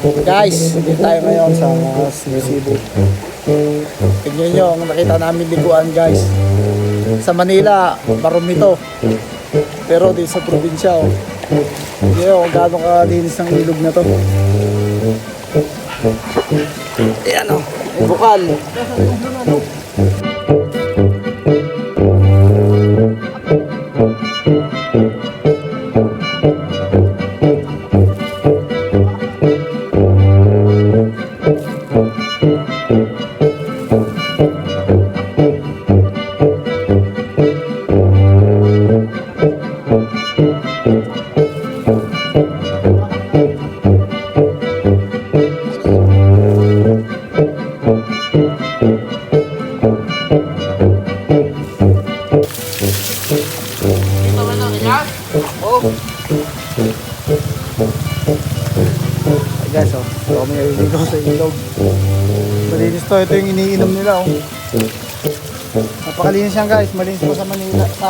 Guys, dito tayo ngayon sa Cebu. Tignan nyo ang nakita namin liguan guys. Sa Manila, marumi to. Pero dito sa probinsya, oh. Tignan nyo kung gaano kalinis ng ilog na to. Ayan o, may bukal. Guys, oh, ito kami naliligo sa ilog. Malinis to, ito yung iniinom nila, oh. Napakalinis yan guys, malinis po sa Manila, sa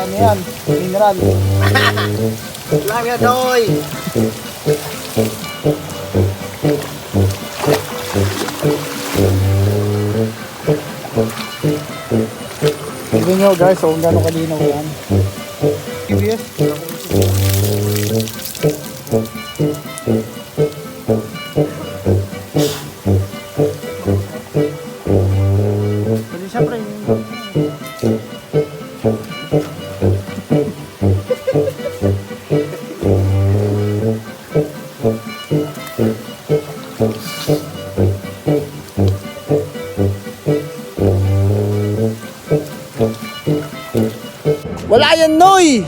niyan, mineral. Lang yan, doy! Tignan nyo guys, oh, kung gano'ng kalinaw yan. PBS. Siyempre wala yan, Noy!